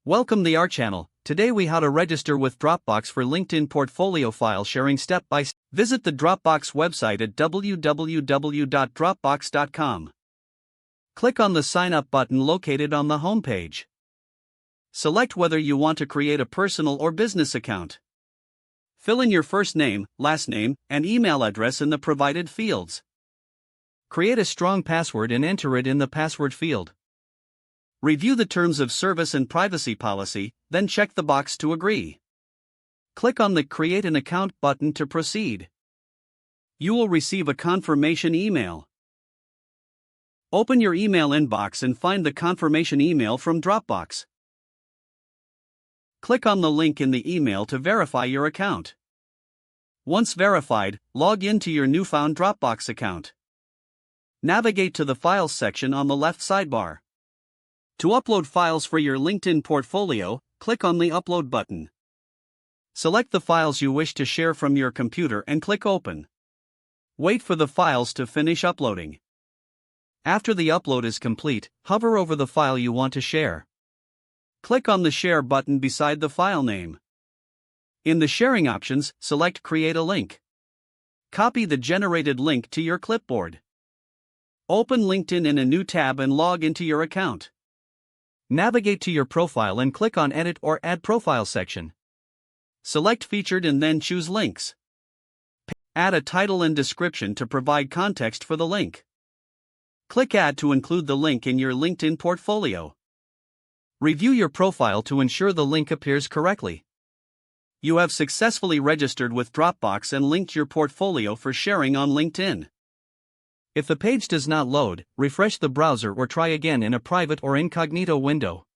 Welcome to our channel. Today we how to register with Dropbox for LinkedIn portfolio file sharing step by step. Visit the Dropbox website at www.dropbox.com. Click on the sign up button located on the home page. Select whether you want to create a personal or business account. Fill in your first name, last name, and email address in the provided fields. Create a strong password and enter it in the password field. Review the terms of service and privacy policy, then check the box to agree. Click on the Create an Account button to proceed. You will receive a confirmation email. Open your email inbox and find the confirmation email from Dropbox. Click on the link in the email to verify your account. Once verified, log into your newfound Dropbox account. Navigate to the Files section on the left sidebar. To upload files for your LinkedIn portfolio, click on the Upload button. Select the files you wish to share from your computer and click Open. Wait for the files to finish uploading. After the upload is complete, hover over the file you want to share. Click on the Share button beside the file name. In the sharing options, select Create a link. Copy the generated link to your clipboard. Open LinkedIn in a new tab and log into your account. Navigate to your profile and click on Edit or Add Profile section. Select Featured and then choose Links. Add a title and description to provide context for the link. Click Add to include the link in your LinkedIn portfolio. Review your profile to ensure the link appears correctly. You have successfully registered with Dropbox and linked your portfolio for sharing on LinkedIn. If the page does not load, refresh the browser or try again in a private or incognito window.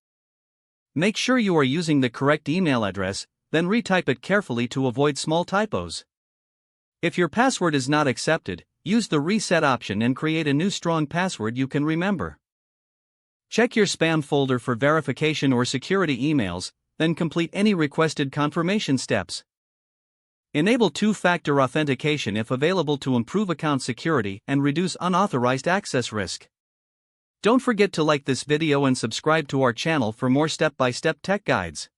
Make sure you are using the correct email address, then retype it carefully to avoid small typos. If your password is not accepted, use the Reset option and create a new strong password you can remember. Check your spam folder for verification or security emails, then complete any requested confirmation steps. Enable two-factor authentication if available to improve account security and reduce unauthorized access risk. Don't forget to like this video and subscribe to our channel for more step-by-step tech guides.